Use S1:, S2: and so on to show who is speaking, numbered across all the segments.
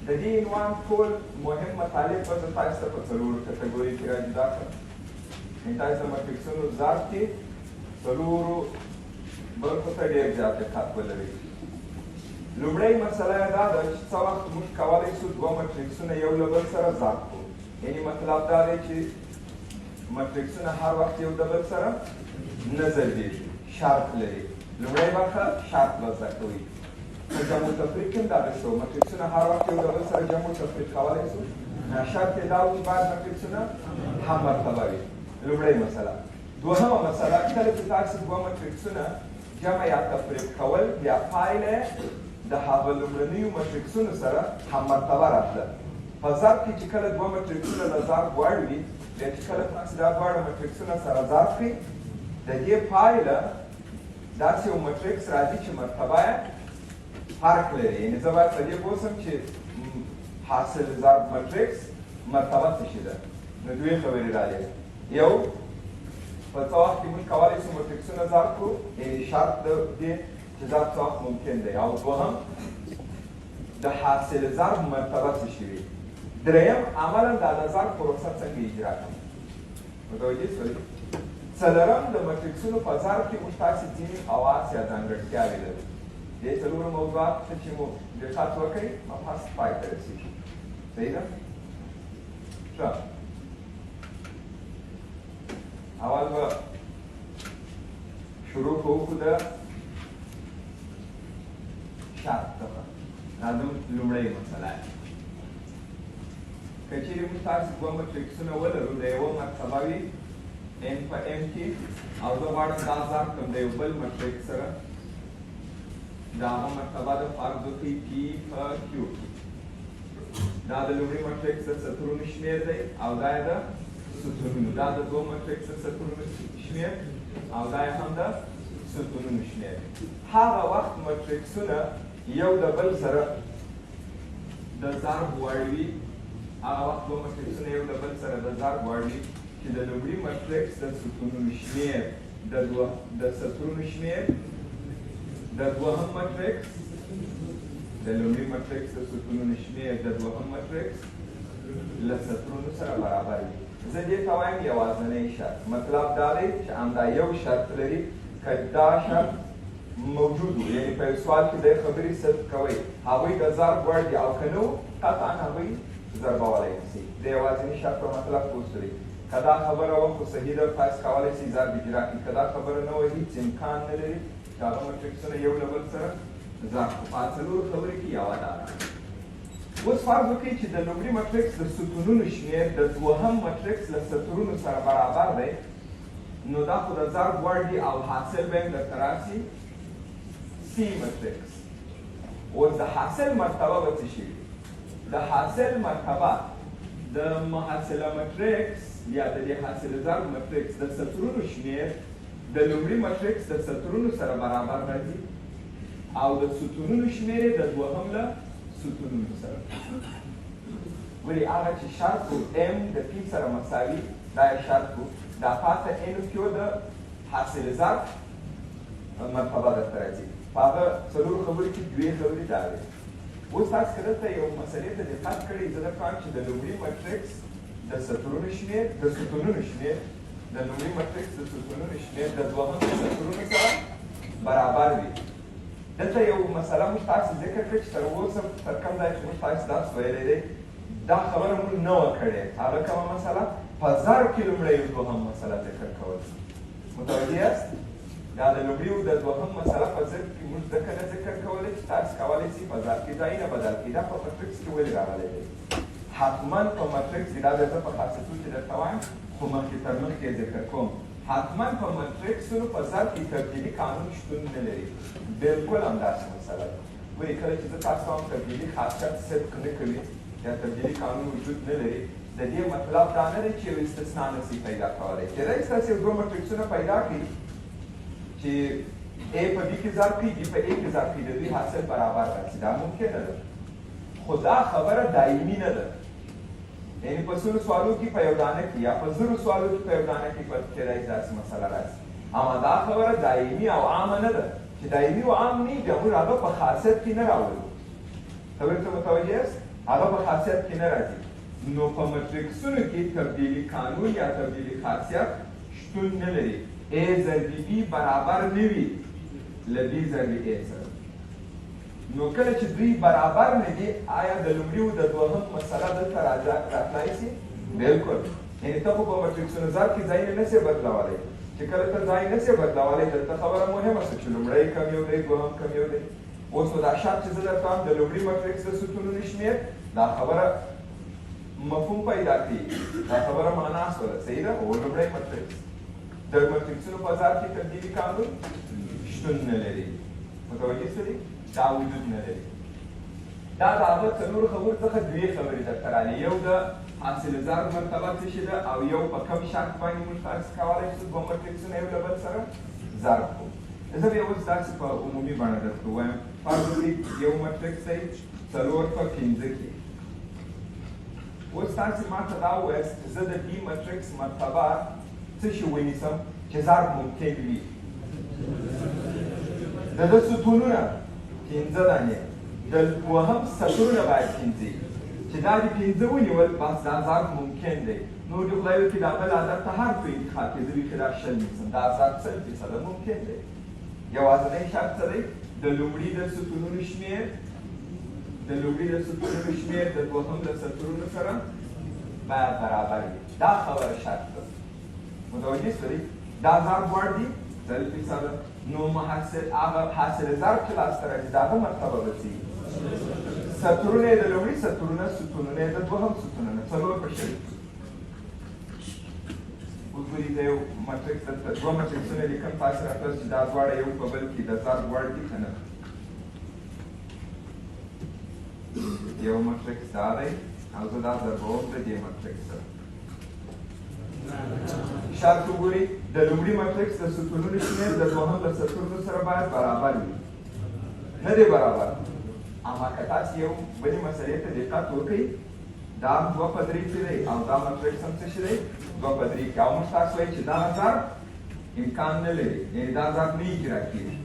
S1: د دې عنوان ټول مهم مطالب به زه تاسو ته په څلورو کټګورۍ کې راجدا کړم. تاسو د مټریکسونو ذات کې څلورو برخو ته ډېر زیات دقت ولرئ. لومړۍ مسله یې دا ده چې څه وخت موږ کولی شو دوه مټریکسونه یو له بل سره ضرب کړو. یعنې مطلب دا دی چې مټریکسونه هر وخت یو د بل سره نه ضربېږي، شرط لري. لومړۍ برخه شرط به زده کوئ. په جمع و تفریق کې هم دغسې وو، مټریکسونه هر وخت یو د بل سره جمع و تفریق کولی شو. شرط یې دا و چې باید مټریکسونه هم مرتبه وي. لومړۍ مسله. دوهمه مسله، کله چې تاسو دوه مټریکسونه جمع یا تفریق کول، بیا پایله د هغه لومړنیو مټریکسونو سره هم مرتبه راتله. په ضرب کې چې کله دوه مټریکسونه له ضرب وړ وي، بیا چې کله تاسو دا دواړه مټریکسونه سره ضرب کړئ، د دې پایله داسې یو مټریکس راځي چې مرتبه یې فرق لري. یعنې زه باید په دې پوه شم چې حاصل ضرب مټریکس مرتبه څه شي ده. نو دوې خبرې راغلې. یو، په څه وخت کې موږ کولی شو مټریکسونه ضرب کړو، یعنې شرط د دې چې ضرب څه وخت ممکن دی. او دوهم، د حاصل ضرب مرتبه څه شي وي. دریم، عملا دا د ضرب پروسه څنګه اجرا کړو. متوجه شولئ؟ څلورم، د مټریکسونو په ضرب کې موږ تاسې ځینې خواص یا ځانګړتیاوې لرو. دې څلورو موضوعاتو ته چې مو دقت وکړئ، مبحث پای ته رسېږي. صحیح ده؟ ښه، اول به شروع کوو د شرط څخه. دا زموږ لومړۍ مسله ده. که چیرې موږ تاسې دوه مټریکسونه ولرو، د یوه مرتبه وي n په m کې، او زه غواړم دا ضرب کړم د یو بل مټریکس سره، د هغه مرتبه د فرض وکړئ p په q کې. دا د لومړي مټریکس د سطرونو شمېر دی، او دا یې د ستونونو. دا د دوه مټریکس د سطرونو شمېر، او دا یې هم د ستونونو شمېر. هغه وخت مټریکسونه یو د بل سره د ضرب وړ وي، هغه وخت دوه مټریکسونه یو د بل سره د ضرب وړ وي چې د لومړي مټریکس د ستونونو شمېر د سطرونو شمېر د دوهم مټریکس د لومړي مټریکس د ستونونو شمېر د دوهم مټریکس له سطرونو سره برابر وي. زه دې ته وایم یوازینی شرط. مطلب دا دی چې همدا یو شرط لري، که دا شرط موجود و، یعنې په یو سوال کې د خبرې صدق کوئ، هغوی د ضرب وړ دي، او که نه و قطعا هغوی ضربولی نشي. د یوازیني شرط په مطلب پوه شئ. که دا خبره وه خو صحیح ده، تاسو کولی شئ ضرب اجرا کړئ. که دا خبره نه وه، هېڅ امکان نه لري چې هغه مټریکسونه یو له بل سره ضرب کړو. په څلورو خبرې کې یوه دا ده. اوس فرض وکړئ چې د لومړي مټریکس د ستونونو شمېر د دوهم مټریکس له سطرونو سره برابر دی، نو دا خو د ضرب وړ دي، او حاصل به یې درته راشي C مټریکس. اوس د حاصل مرتبه به څه شي وي؟ د حاصل مرتبه د محصله مټریکس یا د دې حاصل ضرب مټریکس د سطرونو شمېر د لومړي مټریکس د سطرونو سره برابر راځي، او د ستونونو شمېر یې د دوهم له ستونونو سره. ولې هغه چې شرط و m د p سره مساوي، دا یې شرط و، دا پاته n q د حاصل ضرب مرتبه درته راځي. په هغه څلورو خبرو کې دوې خبرې دا وې. اوس تاسو که دلته یو مسلې ته دقت کړئ، زه درته وایم چې د لومړي مټریکس د سترونو شمېر د ستونونو شمېر د لومړي مټریکس د ستونونو شمېر د دوهم د سترونو سره برابر وي. دلته یو مسله موږ تاسو ذکر کړه چې تر اوسه تر کوم ځای چې موږ تاسو درس ویلی دی، دا خبره موږ نه وه کړې. هغه کومه مسله؟ په ضرب کې لومړی او دوهم مسله ذکر کول. متوجه یاست؟ دا د لومړي او د دوهم مسله په ضرب کې موږ ځکه نه ذکر کولی چې تاسو کولی شئ په ضرب کې ځایونه بدل کړئ. دا په مټریکس کې ولې راغلی دی؟ حتما په مټریکس کې، دا بیا زه په خاصیتو کې درته وایم، خو مخکې تر مخکې ذکر کوم، حتما په مټریکسونو په ضرب کې تبدیلي قانون شتون نه لري. بلکل همداسې مسله ده. ولې کله چې زه تاسو ته وایم تبدیلي خاصیت صدق نه کوي یا تبدیلي قانون وجود نه لري، د دې مطلب دا نه دی چې یو استثنا نشي پیدا کولی. کېدای شي تاسو یو دوه مټریکسونه پیدا کړئ چې A په B کې ضرب کړي، B په A کې ضرب کړي، د دوی حاصل برابر راشي. دا ممکنه ده، خو دا خبره دایمي نه ده. یعنې په سلو سوالو کې په یو دانه کې یا په زرو سوالو کې په یو دانه کې کېدای شي داسې مسله راشي. اما دا خبره دایمي او عامه نه ده. چې دایمي او عام نه وي، بیا موږ هغه په خاصیت کې نه راولو. خبرې ته متوجه یاست؟ هغه په خاصیت کې نه راځي. نو په مټریکسونو کې تبدیلي قانون یا تبدیلي خاصیت شتون نه لري. A ضربې B برابر نه وي له B ضربې A سره. نو کله چې دوی برابر نه دي آیا د لومړي او د دوهم مسله دلته راتلای شي؟ بالکل. یعنې ته خو په مټریکسونو ضرب کې ځای نه شې بدلولی. چې کله ته ځای نه شې بدلولی دلته خبره مهمه شوه چې لومړی کم یو دی دوهم کم یو دی. اوس نو دا شرط چې زه درته وایم د لومړي مټریکس د ستونونو شمېر دا خبره مفهوم پیدا کړي. دا خبره معنا شوله. صحیح ده؟ او لومړی مټریکس د مټریکسونو په ذات کې تبدیلي قانون شتون نه لري. متوجه شولې؟ دا وجود نه لري. دا د هغه څلورو خبرو څخه دوې خبرې درته رالې. یو د حاصل ضرب مرتبه څه شي ده او یو په کم شرط باندې موږ تاسو کولی شو دوه مټریکسونه یو له بل سره ضرب کړو. زه به اوس داسې په عمومي بڼه درته ووایم. فرض وکړئ یو مټریکس دی 4 په 15 کې. اوس تاسې ماته دا ووایاست چې زه د دې مټریکس مرتبه څه شي ونیسم چې ضرب ممکن وي. د ده ستونونه 15 دانې د دوهم سطرونه باید 15 چې دا د 15 ونیول بس دا ضرب ممکن دی. نو دې خدای وکړي دا بل عدد ته هر څه انتخاب کړي. زه وکړي دا 100 نیسم دا ضرب 100% ممکن دی. یوازینی شرط څه دی؟ د لومړي د ستونونو شمېر د دوهم د سطرونو سره باید برابر وي. دا خبره شرط ده. متوجه شوئ؟ دا ضرب وړ دي ضرب فیصده. نو هغه حاصل ضرب چې لاسته راځي د هغه مرتبه به څه وي؟ سطرونه یې د لومړي سطرونه ستونونه یې د دوهم ستونونه 4 په 20. اوس ګورئ زه یو مټریکس درته دوه مټریکسونه لیکم. تاسې راته چې دا دواړه یو په بل کې د ضرب وړ دي که نه. یو مټریکس دا دی او زه دا ضربوم د دې مټریکس سره. شرط وګورئ د لومړي مټریکس د ستونونو شمېر د دوهم د سطرونو سره باید برابر وي. نه دی برابر. اما که تاسې یو بلې مسلې ته دقت وکړئ دا هم 2 په 3 کې دی او دا مټریکس هم څه شی دی 2 په 3 کې. او موږ تاسو وایي چې دا ضرب امکان نه لري. یعنې دا ضرب نه اجرا کېږي.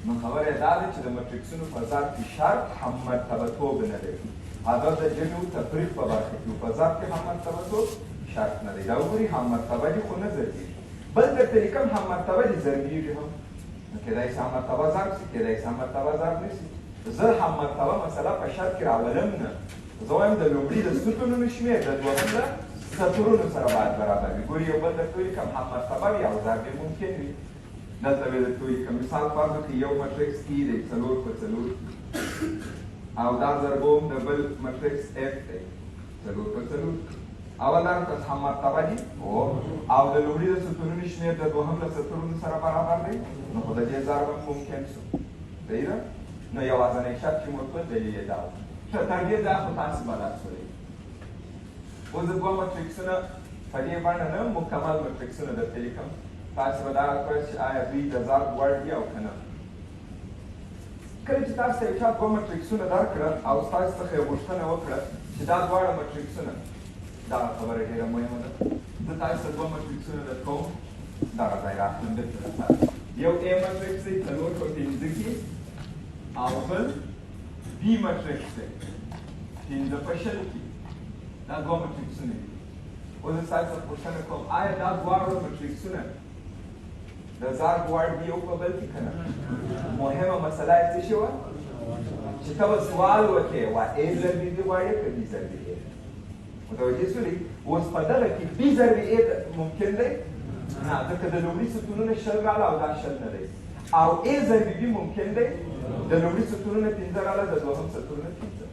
S1: نو خبره یې دا ده چې د مټریکسونو په ضرب کې شرط هم مرتبه‌توب نه لري. هغه د جمع او تفریق په برخه کې په ضرب کې هم مرتبه‌توب شرط نه دی. دا وګورئ هم مرتبه دي خو نه ضربېږي. بل درته لیکم هم مرتبه دي ضربېږي هم. نو کېدای شي هم مرتبه ضرب شي کېدای شي هم مرتبه ضرب نه شي. زه هم مرتبه مسله په شرط کې راولم نه. زه وایم د لومړي د ستونونو شمېر د دوهم د سطرونو سره باید برابر وي. ګورئ یو بل درته ولیکم هم مرتبه وي او ضرب یې ممکن وي. دلته به درته ولیکم مثال فرض وکړئ یو مټریکس ای دی 4 په 4 او دا ضربوم د بل مټریکس اف دی 4 په 4. اول درته هم مرتبه دي او د لومړي د ستونونو شمېر د دوهم د سطرونو سره برابر دی. نو خو د دې ضرب هم ممکن شو. صحیح ده؟ نو یوازینی شرط چې موږ دلیل یې دا و. ښه تر دې ځایه خو تاسې بلد شولئ. اوس د دوه مټریکسونه په دې بڼه نه مکمل مټریکسونه درته لیکم. تاسې به دا راکړئ چې آیا دوی د ضرب وړ دي او که نه. کله چې تاسو ته یو چا دوه مټریکسونه درکړه او تاسو څخه یې غوښتنه وکړه چې دا دواړه مټریکسونه دغه خبره ډېره مهمه ده. زه تاسو ته دوه مټریکسونه درکوم دغه ځای راخلم بېرته درته. یو A مټریکس دی 4 په 15 کې او بل B مټریکس دی 15 په 20 کې. دا دوه مټریکسونه دي. اوس زه تاسو ته پوښتنه کوم آیا دا دواړه مټریکسونه د ضرب وړ دي یو په بل کې که نه؟ مهمه مسله یې څه شې وه چې ته به سوال وکړې وا A ضربې B غواړې که B ضربې A. متوجه شولې؟ اوس په دغه کې B ضربې A ممکن دی؟ نه، ځکه د لومړي ستونونه 20 راغله او دا 20 نه دی. او A ضربې B ممکن دی؟ د لومړي ستونونه 15 راغله د دوهم ستونونه 15.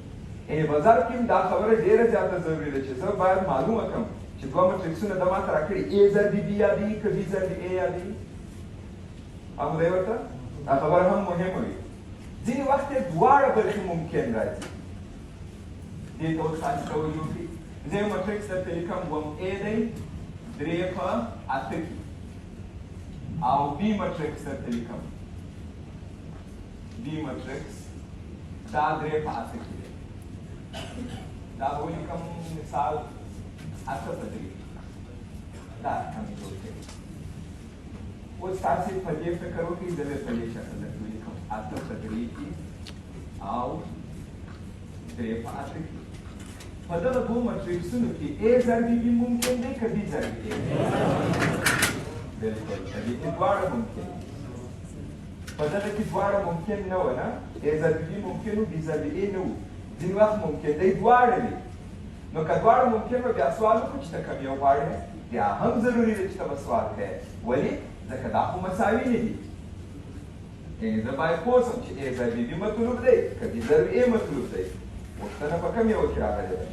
S1: یعنې په ضرب کې دا خبره ډېره زیاته ضروري ده چې زه باید معلومه کړم چې دوه مټریکسونه د ماته راکړي A ضربې B یادېږي که B ضربې A یادېږي. اخدای ورته دا خبره هم مهمه وي. ځینې وخت یې دواړه برخې ممکن راځي. دې ته اوس تاسې توجه وکړئ. زه یو مټریکس درته لیکم وم A دی 3 په 8 کې او B مټریکس درته لیکم B مټریکس دا 3 په 8 کې دی. دا به ولیکم مثال 8 په 3 دا هم جوړ کړئ. اوس تاسې په دې فکر وکړئ زه به په دې شکل درته ولیکم 8 په 3 کې او B درې په اته کې په دغه دوو مټریکسونو کې A ضرب B ممکن دی که B ضرب A بلکل په دې کې دواړه ممکن په دغه کې دواړه ممکن نه وه نه A ضرب B ممکن و B ضرب A نه و ځینې وخت ممکن دی دواړه وي نو که دواړه ممکن وه بیا سوال وکړو چې ته کوم یو غواړې بیا هم ضروري ده چې ته به سوال کوې ولې ځکه دا خو مساوي نه دي یعنې زه باید پوه شم چې A ضرب B مطلوب دی که B ضرب A مطلوب دی پوښتنه په کوم یوه کې راغلې ده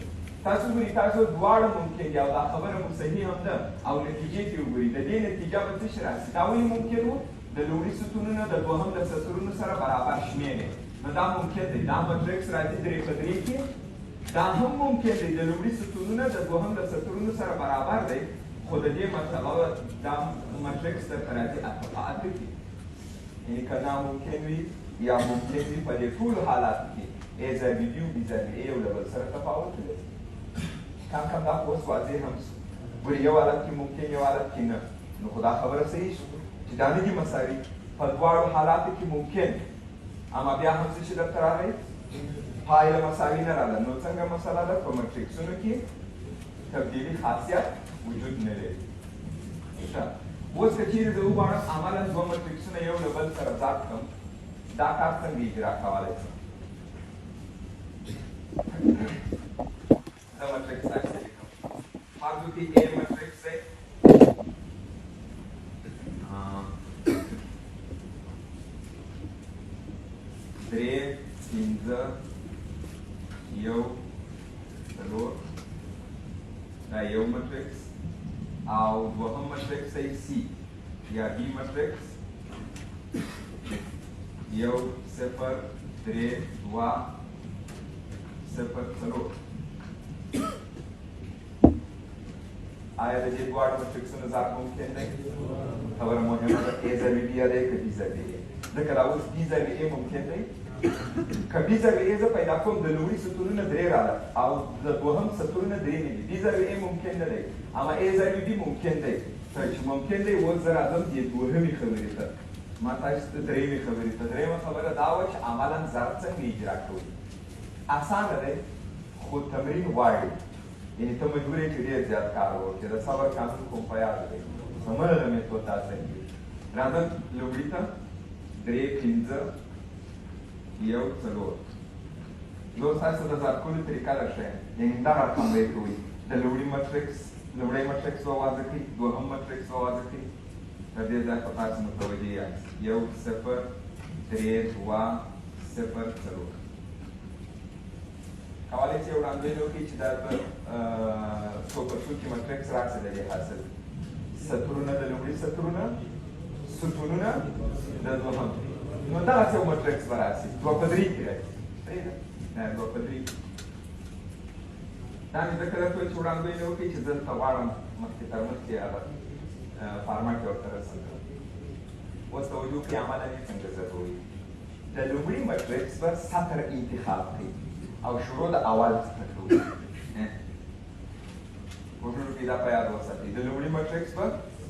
S1: تاسو ګورئ تاسو دواړه ممکن دي او دا خبره مو صحیح هم ده او نتیجې کې وګورئ د دې نتیجه به څه شی راشي دا ولې ممکن وو د لومړي ستونونه د دوهم د سطرونو سره برابر شمېرې نو دا ممکن دی دا مټریکس راځي درې په درې کې دا هم ممکن دی د لومړي ستونونه د دوهم د سطرونو سره برابر دی خو د دې مطلب دا مټریکس درته راځي اته په اته کې یعنې که ناممکن وي یا ممکن وي په دې ټولو حالاتو کې A ضرب B و B ضرب A یو له بل سره تفاوت لري کم کم دا اوس واضح هم شو ګورې یو حالت کې ممکن یو حالت کې نه نو خو دا خبره صحیح شو چې دا نه دي مساوي په دواړو حالاتو کې ممکن اما بیا هم څه چې درته راغی پایله مساوي نه راغله نو څنګه مسله ده په مټریکسونو کې تبدیلي خاصیت وجود نه لري اوس که چیرې زه وغواړم عملا دوه مټریکسونه یو له بل سره ضبط کړم دا کار څنګه اجرا کولی شم the matrix actually how do the A matrix say درې پنځه یو څلور دا یو مټریکس او دوهم مټریکس دی C یا B مټریکس یو صفر درې دوه صفر څلور آیا د دې دواړو مټریکسونو ضرب ممکن دی خبره مهمه ده A ضرب B دی که B ضرب A ځکه دا اوس B ضرب A ممکن دی که B ضرب A زه پیدا کوم د لومړي سطرونه درې راغله او د دوهم سطرونه درې نه دي B ضرب A ممکن نه دی اما A ضرب B ممکن دی چې ممکن دی اوس زه راځم دې دوهمې خبرې ته ما تاسو ته درېیمې خبرې ته درېیمه خبره دا وه چې عملا ضرب څنګه اجرا کوو اسانه دی خو تمرین غواړي یعنې ته مجبور یې چې ډېر زیات کار وکړې د صبر قانون کوم په یاد دی سمره د میتود دا څنګه راځم لومړي ته درې پنځه یو څلور زه اوس تاسو ته د ضرب کولو طریقه درښیم یعنې دا رقم به یې کوئ د لومړي مټریکس به واضح کړئ دوهم مټریکس به واضح کړئ تر دې ځای په تاسو متوجه یاست یو صفر درې دوه صفر څلور کولی شئ وړاندوینه وکړئ چې دا په څو برخو کې مټریکس راشي د دې حاصل سطرونه د لومړي سطرونه ستونونه د دوهم نو دغسې یو مټریکس به راشي دوه په درې کې راشي صحیح ده نه دوه په درې دا مې ځکه درته ویل چې وړاندوینه وکړئ چې زه دلته غواړم مخکې تر مخکې هغه فارمټ یې ورته رسم کړم اوس توجه وکړئ عملا یې څنګه زده کوئ د لومړي مټریکس به سطر انتخاب کړئ او شروع د اول څخه کوو وګورو کې دا په یاد وساتئ د لومړي مټریکس به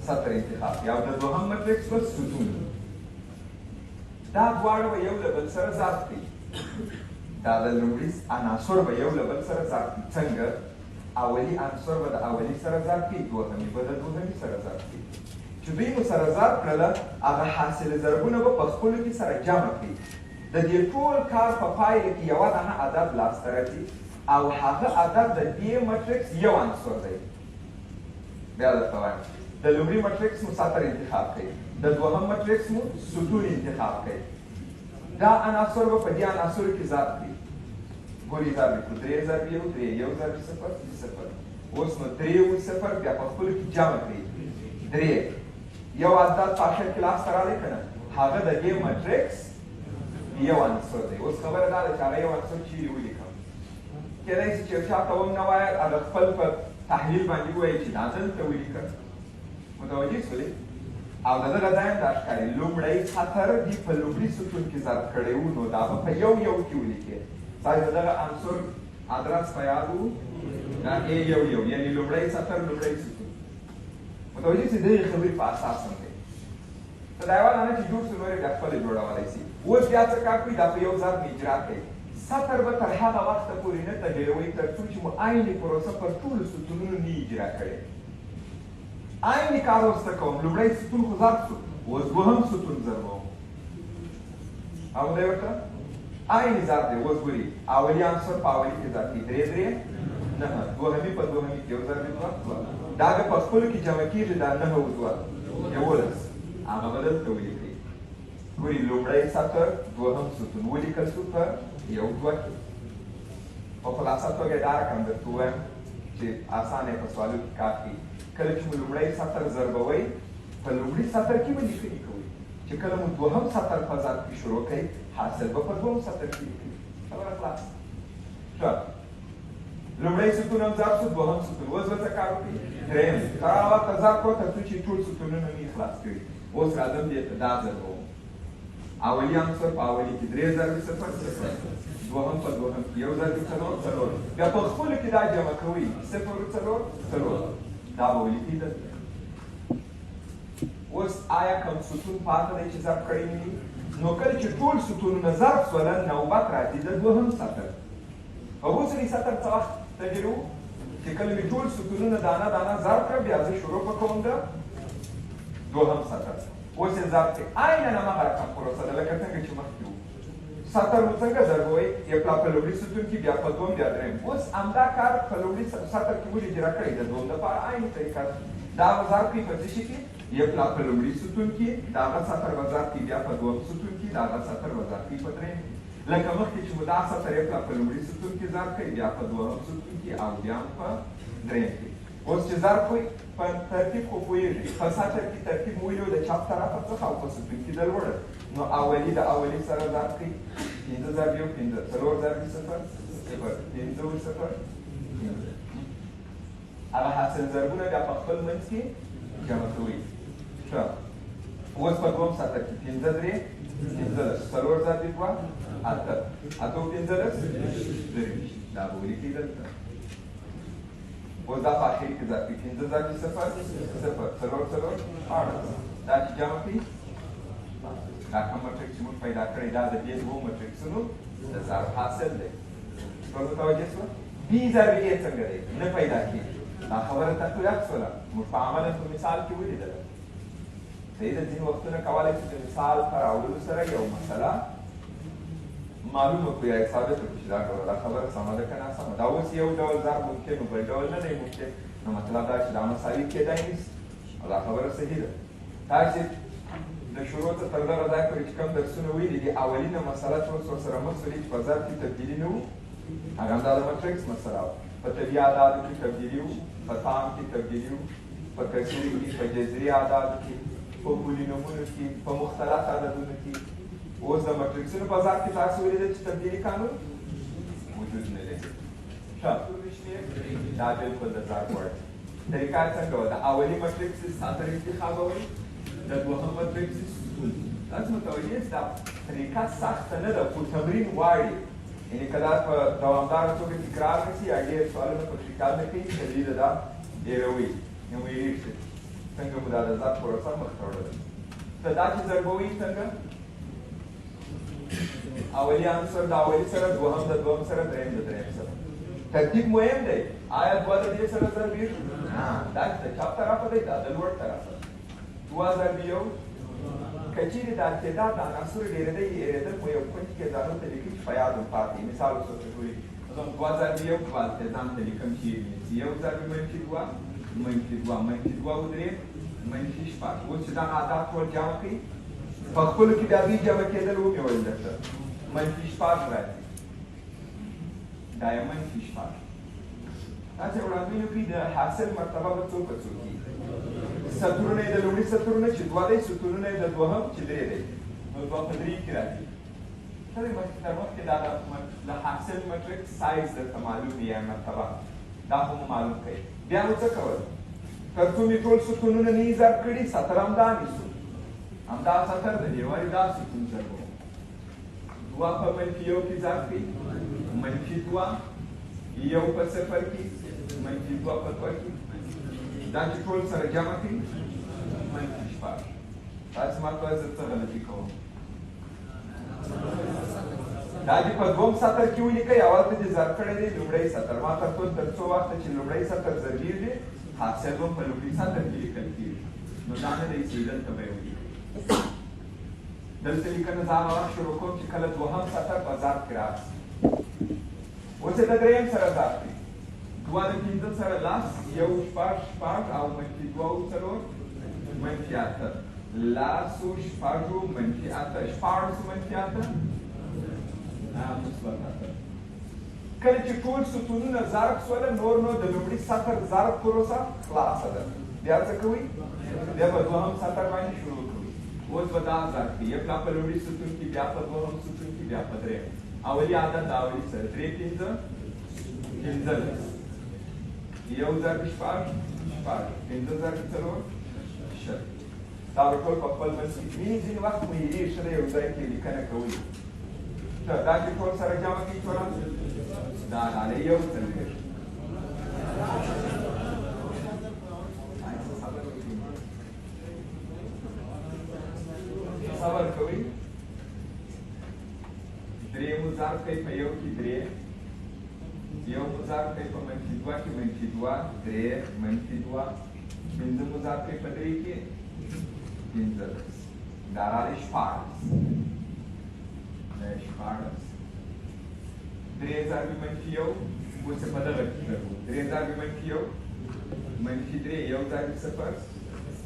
S1: سطر انتخاب کړئ او د دوهم مټریکس به ستون دا دواړه به یو له بل سره ضرب کړي دا د لومړي عناصر به یو له بل سره ضرب کړي څنګه اولي عنصر به د اولي سره ضرب کړي دوهمي به د دوهمي سره ضرب کړي چې دوی مو سره ضرب کړله هغه حاصل ضربونه به په خپلو کې سره جمع کړي د دې ټول کار په پایله کې یوه دانه عدد لاسته راځي او هغه عدد د دې مټریکس یو عنصر دی بیا درته وایم د لومړي مټریکس مو سطر انتخاب کړئ د دوهم مټریکس مو ستون انتخاب کړئ دا عناصر به په دې عناصرو کې ضرب کړي ګورئ ضرب کړو درې ضرب یو درې یو ضرب صفر صفر اوس نو درې و صفر بیا په خپلو کې جمع کړئ درې یو عدد په آخر کې لاسته راغلی که نه هغه د دې مټریکس یو عنصر دی اوس خبره دا ده چې هغه یو عنصر چیرې ولیکم کېدای شي چې یو چا ته هم نه وایه هغه خپل په تحلیل باندې ووایي چې دا دلته ولیکه متوجه شولې او د دغه ځای هم دا ښکاري لومړی سطر دې په لومړي ستون کې ضرب کړی و نو دا به په یو یو کې ولیکې تاسو د دغه عنصر ادرس په یاد و دا ا یو یو یعنې لومړی سطر لومړی ستون متوجه شئ د دغې خبرې په اساس هم دی ته دا یوه دانه چې جوړ شو نور یې بیا خپله جوړولی شي اوس بیا څه کار کوي دا په یو ضرب اجرا کوي سطر به تر هغه وخته پورې نه تغیروئ تر څو چې مو عیني پروسه پر ټولو ستونونو نه اجرا کړې. عیني کار ورسته کوم. لومړی ستون خو ضرب شو، اوس دوهم ستون ضربوم. اورئ ورته؟ عیني ضرب دی. اوس ګورئ اولي عنصر په اولي کې ضرب کېږي، درې درې نهه، دوهمي په دوهمي کې یو ضرب دوه. دا که په خپلو کې جمع کېږي دا نهه او دوه یولس. هغه به دلته ولیکئ. ګورئ لومړی سطر دوهم ستون ولیکل شو په یو دوه کې. په خلاصه توګه دا رقم درته ووایم چې اسانه په سوالو کې کار کوي. کله چې مو لومړی سطر ضربوئ په لومړي سطر کې به لیکنې کوئ، چې کله مو دوهم سطر په ضرب کې شروع کړئ حاصل به په دوهم سطر کې لیکئ. خبره خلاصه. ښه، لومړی ستون هم ضرب شو، دوهم ستون. اوس به څه کار وکړئ؟ درېیم تر هغه وخته ضرب کړو تر څو چې ټول ستونونه مې خلاص کړي. اوس راځم دې ته دا ضربوم. اولی عنصر په اولی کې درې ضربې صفر صفر، دوهم په دوهم کې یو ضربې څلور څلور. بیا په خپلو کې دا جمع کوئ صفر څلور څلور. دا به ولیکئ دلته. اوس آیا کوم ستون پاته دی چې ضرب کړی نه دي؟ نو کله چې ټول ستونونه ضرب شوله نوبت راځي د دوهم سطر. په اوسني سطر څه وخت تجربه چې کله مې ټول ستونونه دانه دانه ضرب کړه بیا زه شروع به کوم د دوهم سطر. اوس یې ضرب کړئ. عیناً هماغه رقم پروسه ده لکه څنګه چې مخکې وو. سطر مو څنګه ضربوئ؟ یو په لومړي ستون کې، بیا په دوم، بیا درېیم. اوس همدا کار په لومړي سطر کې مو اجرا کړی د دوم دپاره عین طریقه ده. دا به ضرب کړئ په څه شي کې؟ یو په لومړي ستون کې، د هغه سطر به ضرب کړئ بیا په دوم ستون کې، د هغه سطر به ضرب کړئ په درېیم. لکه مخکې چې مو دا سطر یو په لومړي ستون کې ضرب کړئ بیا په دوهم ستون کې او بیا په درېیم کې. اوس چې ضرب کوئ په ترتیب خو پوهېږئ. په سطر کې ترتیب مو ویلو د چپ طرفه څخه او په ستون کې د لوړه. نو اولي د اولي سره ضرب کړئ. پنځه ضرب یو پنځه، څلور ضرب صفر صفر، پنځه صفر پنځه. هغه حاصل ضربونه بیا په خپل منځ کې جمع کوئ. ښه، اوس په دوهم سطر کې پنځه درې پنځلس، څلور ضرب دوه اته، اته پنځلس درویشت. دا به ولیکئ دلته. اوس دا په اخر کې ضرب کړئ. پنځه ضرب صفر صفر، څلور څلور اړه. دا چې جمع کړئ دا کوم مټریکس چې موږ پیدا کړی دا د دې دوو مټریکسونو د ضرب حاصل دی. ټول متوجه شوه؟ بي ضرب اې څنګه دی؟ نه پیدا کېږي. دا خبره تقویت شوله. موږ په عملاً په مثال کې ولیدله. صحیح ده. ځینې وختونه کولی شو د مثال په راوړلو سره یو مسله معلومه کړو یا یې ثابته کړو چې دا خبره سمه ده که ناسمه. دا اوس یو ډول ضرب ممکن و بل ډول نه دی ممکن. نو مطلب دا چې دا مسایل کېدای نیست او دا خبره صحیح ده. تاسې د شروع څخه تر دغه ځای پورې چې کوم درسونه ویلي دي اولینه مسله چې اوس ورسره مخ شولې چې په ضرب کې تبدیلي نه وو، هغه همدا د مټریکس مسله وه. په طبیعي اعدادو کې تبدیلي وو، په تام کې تبدیلي وو، په کثیرو کې، په جذري اعدادو کې، په پولینومونو کې، په مختلف عددونو کې. اوس د مټریکسونو په ضرب کې تاسو ولیدل چې تبدیلي قانون وجود نه لري. ښه، دا بلکل د ضرب وړ دی. طریقه یې څنګه وه؟ د اولي مټریکس سطر انتخابوئ، د دوهم مټریکس ستون. تاسو متوجه یاست دا طریقه سخته نه ده خو تمرین غواړي. یعنې که دا په دوامداره توګه تکرار نه شي یا ډېر سوالونه پکې کار نه کوي طبیعي ده دا ډېروي نو ویریږي څنګه مو دا د ضرب پروسه مخته وړله. ته دا چې ضربوئ څنګه؟ اولی عنصر د اولي سره، دوهم د دوهم سره، درېیم د درېیم سره. ترتیب مهم دی. آیا دوه د دې سره ضربېږي؟ نه، دا چې د چپ طرفه دی دا د لوړ طرفه. دوه ضرب یو که چیرې د تعداد د عناصرو ډېرېدی هېرېدل په یو کونج کې ځانو ته لیکي چې په یاد م پاتې وي. مثال اوس ورته ګورئ دوه ضرب یو دوه التزام ته لیکم چې یو ضرب منفي دوه منفي دوه منفي دوه ودرېیم منفي شپږ. اوس چې دغه اعداد ټول جمع کړئ په خپلو کې د هغوی جمع کېدل ومې ویل درته منفي شپږ راځي. دا یې منفي شپږ. تاسې وړاندوینه کوي د حاصل مرتبه به څو په څو کېږي. سطرونه یې د لومړي سطرونه چې دوه دی، ستونونه یې د دوهم چې درې دی، نو دوه په درې کې راځي. تر مخکې دا د حاصل مټریکس سایز درته معلوم وي یا مرتبه دا خو مو معلوم کړئ. بیا نو څه کول؟ تر څو مې ټول ستونونه نه یې ضرب کړي سطر همدا نیسو. همدا سطر د دې وارې دا ستون ضربوم. دوه په منفي یو کې ضرب کړي، منفي دوه، یو په صفر کې، منفي دوه په دوه کې. دا چې ټول سره جمع کړي منفي شپږ. تاسې ما ته وایئ زه څه غلطي کوم؟ دا دې په دوم سطر کې ولیکئ اول ته دې ضرب کړی دی لومړی سطر ما ته ټول تر څو وخته چې لومړی سطر ضربېږي حاصل هم په لومړي سطر کې لیکل کېږي نو دا نه دی چې دلته به یې ولیکئ دلته لیکنه زه هغه وخت شروع کوم چې کله دوهم سطر په ضرب کې راشي اوس یې د درېیم سره ضرب کړي دوه د پنځه سره لس یو شپږ او منفي دوه څلور منفي اته لسو شپږو منفي اته شپاړسو منفي اته مثبت اته کله چې ټول ستونونه ضرب شول نور نو د لومړي سطر ضرب پروسه خلاصه ده بیا څه کوئ بیا په دوهم سطر باندې شروع کوئ اوس به دا ضرب کړي یو په لومړي ستون کې بیا په دوهم ستون کې بیا په درېیم اولي عدد د اولي سره درې پنځه پنځلس یو ضرب شپږ پنځه ضرب څلور شل دا به ټول په خپل منځ کې ویني ځینې وخت مو هېرېږي ښه ده یو ځای کې لیکنه کوئ دا چې ټول سره جمع کړي ټوله دا ډالۍ یو څلوېښت صبر کوئ درې مو ضرب کوئ په یو کې درې یو مو ضرب کوئ په منفي دوه کې منفي دوه درې منفي دوه پنځه مو ضرب کوئ په درې کې پنځلس دا راغلی شپاړس شپاړس درې ضرب منفي یو اوس په دغه کې کوو درې ضرب منفي یو منفي درې یو ضرب صفر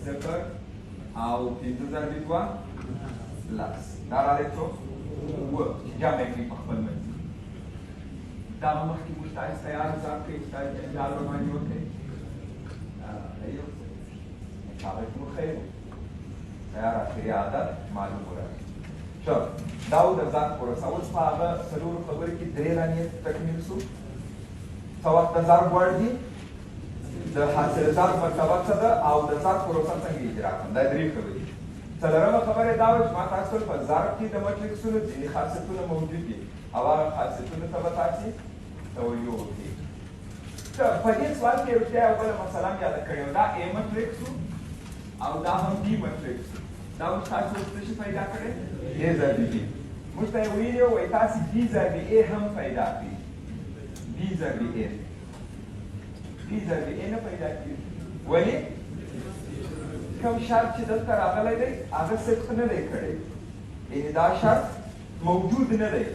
S1: صفر او پنځه ضرب دوه لس دا راغلی څو اووه چې جمع یې کړي په خپل منځ دا به مخکې موږ تاسې تیار ضرب کړئ تاسې جنجال ورباندې وکړئ هغه مو خیر تیار اخري عدد معلوم ورغی ښه دا و د ضرب پروسه اوس په هغه څلورو خبرو کې درې رانې تکمیل شو څه وخت د ضرب وړ دي د حاصل ضرب مرتبه څه ده او د ضرب پروسه څنګه اجرا کړم دا درې خبرې څلورمه خبره دا وه چې ما تاسو ته په ضرب کې د مټریکسونو ځینې خاصیتونه موجود دي او هغه خاصیتونو ته به تاسې توجه وکړئ په دې سوال کې رښتیا یو بله مسله مې یاده کړې وه دا اے مټریکس او دا هم بي مټریکس دا اوس تاسو اوس څه شي پیدا کړی اے ضرب بي موږ ته یې ویلي وو وایي تاسې بي ضرب اے هم پیدا کړئ بي ضرب اے بي ضرب اے نه پیدا کېږي ولې کوم شرط چې دلته راغلی دی هغه صدق نه دی کړی یعنې دا شرط موجود نه دی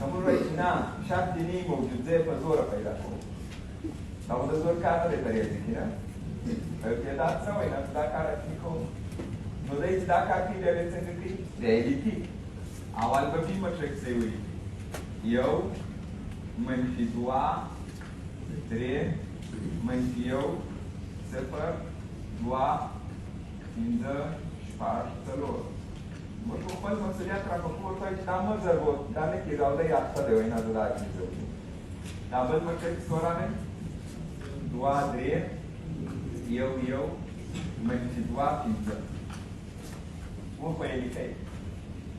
S1: موږ وایي چې نه شرط دې نه موجود دی په زوره پیدا کوو دا خو د زور کار نه دی په ریاضي کې نه په یو تعداد څه وایي نه دا کار اصلي کوو نو دی چې دا کار کوي بیا به څنګه کوي بیا یې لیکي اول به بي مټریکس یې ولیکي یو منفي دوه درې منفي یو صفر دوه پنځه شپږ څلور موږ خپل مسؤلیت را په پور کوي چې دا مه ضربو دا نه کېږي او دی یاد ښه دی وایي نه زه دا چیز وکړو دا بل مټریکس څو راغی دوه درې یو یو منفي دوه پنځه موږ به یې لیکئ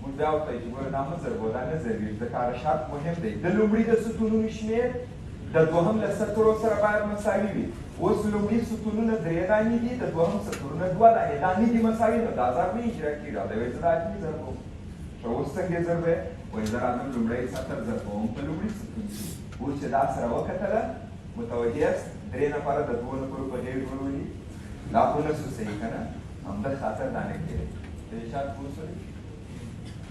S1: موږ بیا ورته وایي چې ګوره دا مه ضربو دا نه ضربېږي ځکه هغه شرط مهم دی د لومړي د ستونونو شمېر د دوهم له سطرو سره باید مساوي وي اوس لومړي ستونونه درې دانې دي د دوهم سطرونه دوه دانې دا نه دي مساوي نو دا ضرب نه اجرا کېږي او دی وایي زه دا اصلي ضرب کوم ښه اوس څنګه ضرب یې وایي زه راځم لومړی سطر ضربوم په لومړي ستون کې اوس چې دا سره وکتله متوجه یاست درې نفره د دوو نفرو په غېږ ولولي دا خو نه شو صحیح که نه همدغه خاطر دا نه کېږي د دې شرط پوه شولې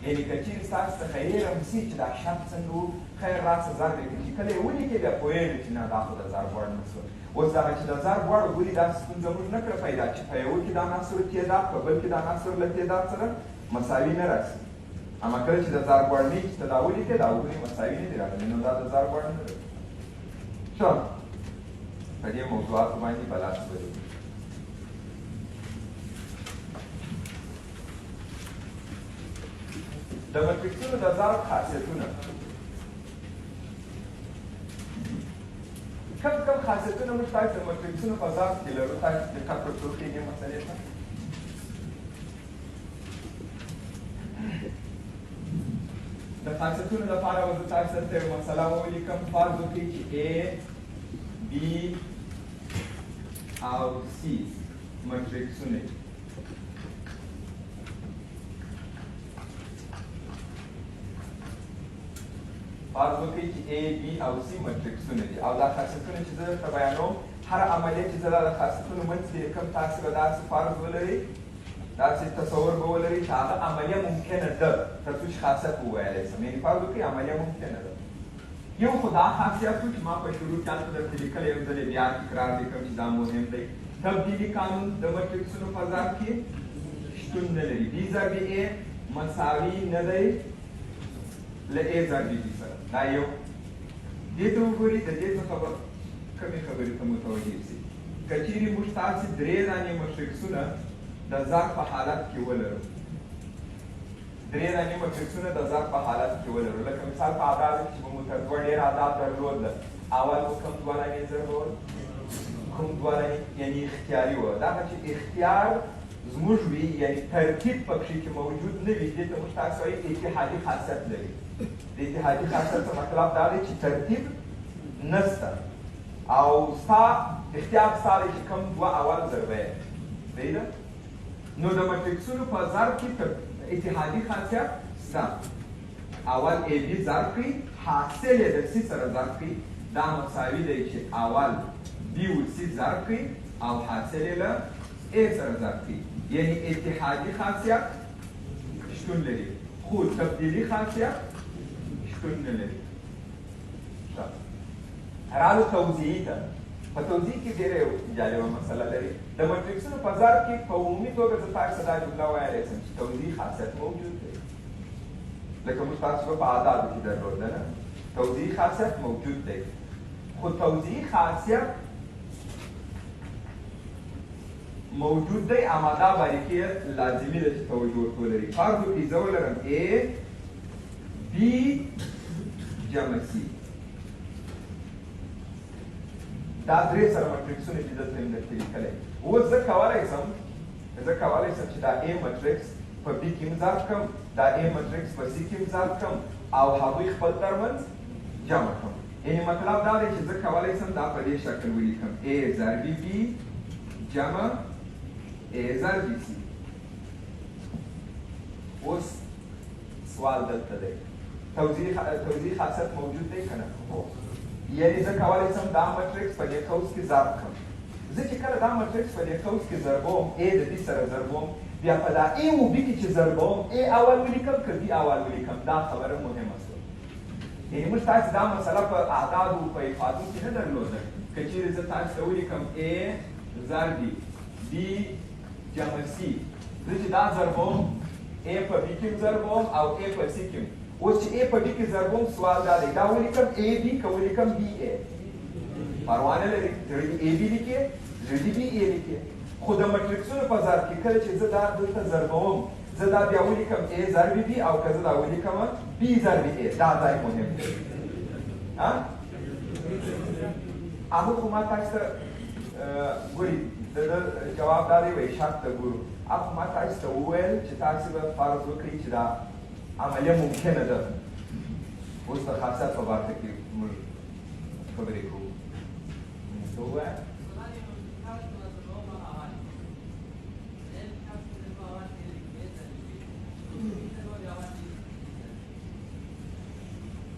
S1: یعنې که چېرې ستاسو څخه علم شي چې دا شرط څنګه و خیر راسه ضرب یې کړي چې کله یې ولیکې بیا پوهېږي چې نه دا خو د ضرب وړ نه شول اوس دغه چې د ضرب وړ ولې دا ستونزه موږ نه کړه پیدا چې په یوه کې د عناصرو تعداد په بل کې د عناصرو له تعداد سره مساوي نه راسي اما کله چې د ضرب وړ نه چې ته دا ولیکې دا ولې مساوي نه دي راغلي نو دا د ضرب وړ نه دی ښه په دې موضوعاتو باندې بلاس ولرو د مټریکسونو د ضرب خاصیتونه کم خاصیتونه موږ تاسو د مټریکسونو په ضرب کې لرو تاسو دقت ورته وکړئ دې مسلې ته د خاصیتونو لپاره به زه تاسو ته یوه مسله ولیکم فرض وکړئ چې A B او C مټریکسونه فرض وکړئ چې A B او C مټریکسونه دي او دا خاصیتونه چې زه درته بیانوم هر عملیه چې زه دا د خاصیتونو منځ کې لیکم تاسې به داسې فرض ولرئ داسې تصور به ولرئ چې هغه عملیه ممکنه ده تر څو چې خاصیت وویلی سم یعنې فرض وکړئ عملیه ممکنه ده یو خو دا خاصیت و چې ما په شروع کې هلته درته لیکلی یو ځل یې بیا تکرار لیکم چې دا مهم دی تبدیلي قانون د مټریکسونو په ذات کې شتون نه لري B ضرب A مساوي نه دی له A ضرب B سره دا یو دې ته وګورئ د دې څخه به کمې خبرې ته متوجه شي که چیرې موږ تاسې درې دانې مټریکسونه د ضرب په حالت کې ولرو درې دانې مټریکسونه د ضرب په حالت کې ولرو لکه مثال په اعدادو کې چې به مو تر دوه ډېر اعداد درلودل اول به کوم دوه دانې ضربول کوم دوه دانې یعنې اختیاري وه دغه چې اختیار زموږ وي یعنې ترتیب پکښې کې موجود نه وي دې ته موږ تاسو وایي اتحادي خاصیت لري د اتحادي خاصیت مطلب دا دی چې ترتیب نشته او ستا اختیار ستا دی چې کوم دوه اول ضربه یې صحیح ده نو د مټریکسونو په ضرب کې اتحادي خاصیت شته اول A B ضرب کړي حاصل یې د C سره ضرب کړي دا مساوي دی چې اول B و C ضرب کړي او حاصل یې له A سره ضرب کړي یعنې اتحادي خاصیت شتون لري خو تبدیلي خاصیت شتون نه لري رالو توضیحي ته په توضیح کې ډېره جالبه مسله لري د مټریکسونو په ضرب کې په عمومي توګه زه تاسو ته دا جمله ویلی شم چې توضیحي خاصیت موجود دی لکه موږ تاسو به په اعدادو کې درلوده نه توضیحي خاصیت موجود دی خو توضیحي خاصیت موجود دی اما دا باریکي لازمي ده چې توجه ورته ولري فرض وکړئ زه ولرم A B جمع C دا درې سره مټریکسونه چې دلته مې درته لیکلی اوس زه کولی شم چې دا A مټریکس په B کې هم ضرب کړم دا A مټریکس په C کې هم ضرب کړم او هغوی خپل ترمنځ جمع کړم یعنې مطلب دا دی چې زه کولی شم دا په دې شکل ولیکم A ضرب B جمع A ضرب C اوس سوال دلته دی توضیح خاصیت موجود دی که نه یعنې زه کولی شم دا مټریکس په دې قوس کې ضرب کړم زه چې کله دا مټریکس په دې قوس کې ضربوم A د B سره ضربوم بیا په دا A و B کې چې ضربوم A اول ولیکم که B اول ولیکم دا خبره مهمه شوه یعنې موږ تاسې دا مسله په اعدادو په افادو کې نه درلوده که چیرې زه تاسو ته ولیکم A ضرب B جمع C زه چې دا ضربوم A په B کې ضربوم او A په C کې اوس چې A په B کې ضربوم سوال دا دی دا ولیکم A B که ولیکم B A پروا نه لري زړه A B لیکې زړه B A لیکې خو د مټریکسونو په ضرب کې کله چې زه دا دلته ضربوم زه دا بیا ولیکم A ضرب B او که زه دا ولیکم B ضرب A دا ځای مهم دی هغه خو ما تاسو ته ګورئ د جواب دا دی وایي شرط ته ګورو هغه ما تاسو ته وویل چې تاسو به فرض وکړئ چې دا عملیه ممکنه ده اوس د خاصیت په برخه کې موږ خبرې کوو څه ووایه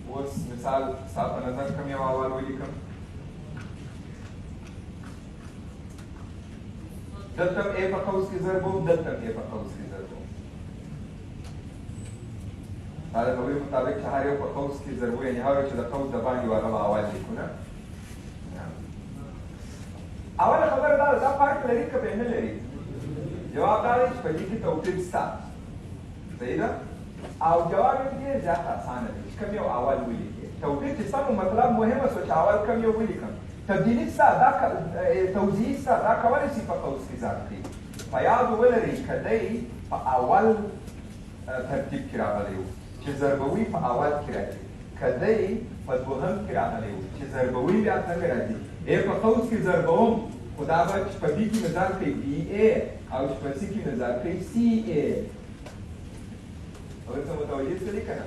S1: اوس مثال ستا په نظر کوم یو اول ولیکم دلته A په قوس کې ضربوم دلته A په قوس کې ضربوم دا د هغوی مطابق چې هر یو په قوس کې ضربو یعنې هر یو چې د قوس د باندې هغه به اول لیکو نه اوله خبره دا ده دا فرق لري که به نه لري جواب دا دی چې په دې کې توپیر شته صحیح ده او جواب یې ډېر زیات اسانه دی چې کوم یو اول ولیکې توپیر چې ستا مطلب مهمه شوه چې اول کوم یو ولیکم تبدیلي شته دا توضیحي شته دا کولی شي په قوس کې ضرب کړي په یاد ولرئ که دی په اول ترتیب کې راغلی و چې ضربوي په اول کې راځي که دی په دوهم کې راغلی و چې ضربوي بیا څنګه راځي په قوس کې ضربوم خو دا به چې په B کې مې ضرب کړي BA او چې په C کې مې ضرب کړي CA اوس ته متوجه شولې که نه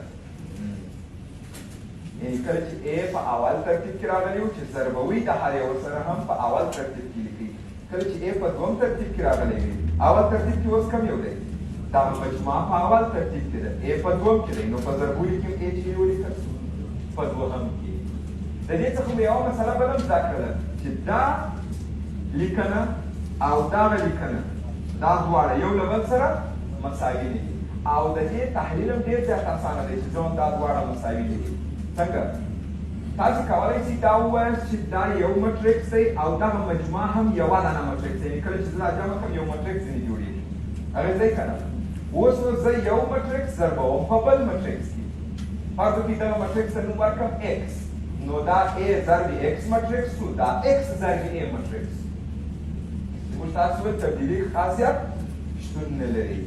S1: یعنې کله چې A په اول ترتیب کې راغلی و چې ضربوي د هر یو سره هم په اول ترتیب کې لیکي کله چې A په دوم ترتیب کې راغلی وي اول ترتیب کې اوس کوم یو دی دا مجموعه په اول ترتیب کې ده A په دوم کې دی نو په ضربولي کې A چې ولیکل په دوهم کې. د دې څخه مو یوه مسله بله هم زده کړله چې دا لیکنه او دغه لیکنه دا دواړه یو له بل سره مساوي نه دي او د دې تحلیل هم ډېر زیات اسانه دی چې ځان دا دواړه مساوي نه دي. څنګه؟ تاسو کولی شئ دا ووایاست چې دا یو مټریکس دی او دغه مجموعه هم یوه دانه مټریکس دی. یعنې کله چې زه دا جمع کړم یو مټریکس ځینې جوړېږي. اغېزی که نه؟ اوس نو زه یو مټریکس ضربوم په بل مټریکس کې. فرض وکړئ دغه مټریکس ته نوم ورکړم ایکس، نو دا ا ضرب ایکس مټریکس شو، دا ایکس ضرب ا مټریکس. موږ تاسو وایو تبدیلي خاصیت شتون نه لري.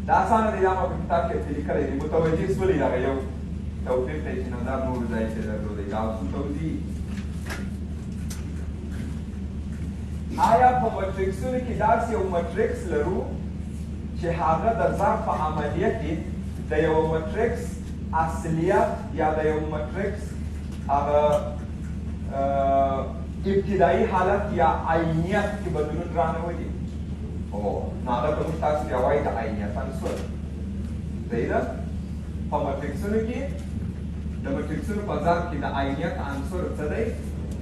S1: دا اسانه دی، دا ما په کتاب کې لیکلی دی. متوجه شولئ دغه یو توفیق دی چې نظر نورو ځای کې درلودی. دا څو توضیح آیا په مټریکسونو کې داسې یو مټریکس لرو چې هغه د ضرب په عملیه کې د یو مټریکس اصلیت یا د یو مټریکس هغه ابتدایي حالت یا عینیت کې بدلون رانولي؟ نو هغه ته موږ تاسو بیا وایو د عینیت عنصر. صحیح ده؟ په مټریکسونو کې د مټریکسونو په ضرب کې د عینیت عنصر څه دی؟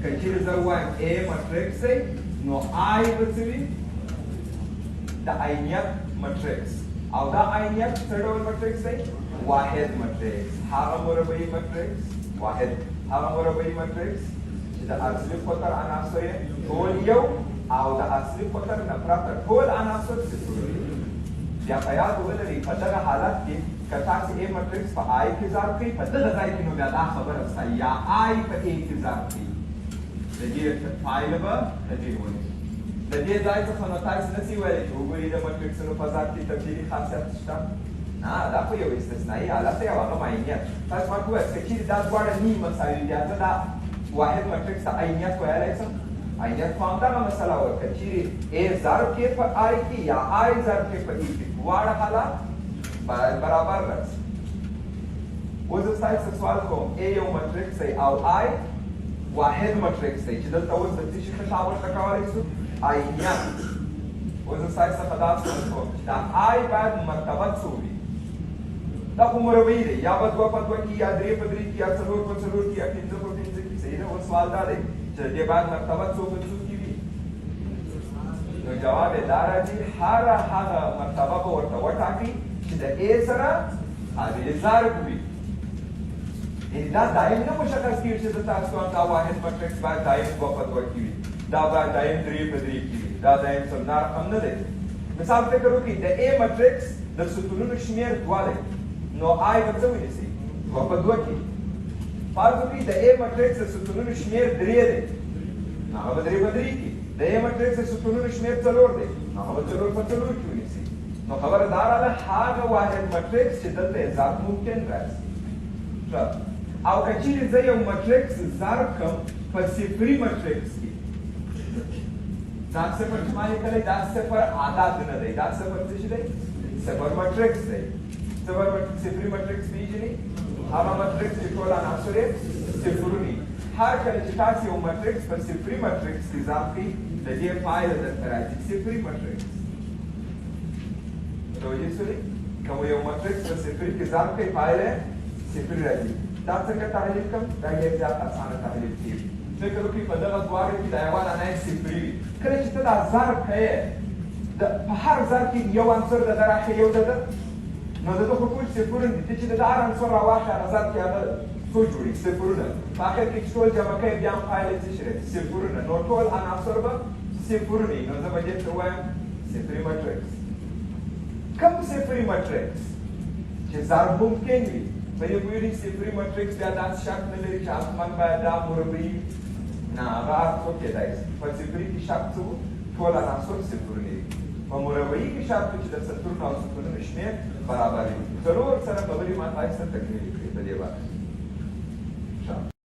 S1: که چیرې زه ووایم ا مټریکس دی نو آی به څه وي؟ د عینیت مټریکس. او دا عینیت څه ډول مټریکس دی؟ واحد مټریکس. هغه مربعي مټریکس واحد، هغه مربعي مټریکس چې د اصلي قطر عناصر یې ټول یو او د اصلي قطر نه پرته ټول عناصر صفر وي. بیا په یاد ولرئ په دغه حالت کې که تاسو ا مټریکس په آی کې ضرب کړئ په دغه ځای کې نو بیا دا خبره شته یا آی په ا کې ضرب کړئ د دې پایله به د دې ونیسئ. د دې ځای څخه نو تاسو نشئ ویلی چې وګورئ د مټریکسونو په ضرب کې تبدیلي خاصیت شته. نه، دا خو یو استثنایي حالت دی او هغه عینیت. تاسو ماته ووایاست که چیرې دا دواړه نیم مساوي دي زه دا واحد مټریکس ته عینیت ویلی شم؟ عینیت خو همدغه مسله وه که چیرې ا ضرب کې په آی کې یا آی ضرب کې په ای کې دواړه حالات باید برابر راشي. اوس زه ستاسو سوال کوم ا یو مټریکس دی او آی واحد مټریکس دی چې دلته اوس د څه شي خطاب ورته کولی شو؟ عینیت. اوس زه ستاسو څخه دا سوال کوم چې دا آی باید مرتبه څو وي؟ دا خو مربعي دی، یا به دوه په دوه کې یا درې په درې کې یا څلور په څلور کې یا پنځه په پنځه کې. صحیح ده؟ اوس سوال دا دی چې د دې باید مرتبه څو په څو کې وي؟ نو جواب یې دا راځي هره هغه مرتبه به ورته وټاکئ چې د ا سره قابل ضرب وي. یعنې دا دایم نه مشخص کېږي چې زه تاسو وایم دا واحد مټریکس باید دایم دوه په دوه کې وي، دا باید دایم درې په درې کې وي، دا دایم څلور رقم نه دی. مثال فکر وکړئ د ا مټریکس د ستونونو شمېر دوه دی نو آی به څه ونیسئ؟ دوه په دوه کې. فرض وکړئ د ا مټریکس د ستونونو شمېر درې دی نو هغه به درې په درې کې. د ا مټریکس د ستونونو شمېر څلور دی نو هغه به څلور په څلور کې ونیسئ. نو خبره دا راغله هغه واحد مټریکس چې دلته ضرب ممکن راشي. او که چیرې زه یو مټریکس ضرب کړم په صفري مټریکس کې، دا صفر چې ما لیکلی دا صفر عدد نه دی، دا صفر څه شی دی؟ صفر مټریکس دی. صفري مټریکس پیژنئ؟ هغه مټریکس چې ټول عناصر یې صفرونه. هر کله چې تاسو یو مټریکس په صفري مټریکس کې ضرب کړئ د دې پایله درته راځي صفري مټریکس. متوجه شولئ؟ که مو یو مټریکس په صفري کې ضرب کړئ پایله صفري راځي. دا څنګه تحلیل کړم؟ دا ډېر زیات اسانه تحلیل کېږي. فکر وکړئ په دغه دواړو کې دا یوه دانه یې صفري وي. کله چې ته دا ضرب کوې په هر ضرب کې یو عنصر د ده راښیي یو د ده نو د ده خو ټول صفرونه دي. ته چې د ده هر عنصر راواخلې هغه ضرب کې هغه څو جوړېږي؟ صفرونه. په اخر کې چې ټول جمع کوې بیا هم پایله څه شی راځي؟ صفرونه. نو ټول عناصر به صفرونه وي. نو زه به دې ته ووایم صفري مټریکس. کوم صفري مټریکس چې ضرب ممکن وي؟ په دې پوهېږئ صفري مټریکس بیا داسې شرط نه لري چې حتما باید دا مربعي نه، هغه هر څو کېدای شي. په صفري کې شرط څه و؟ ټول عناصر صفرونه وي. په مربعي کې شرط و چې د ستونو او ستونونو شمېر برابر وي. څلور سره خبرې ما تاسو ته تکمیلي کړې په دې باندې.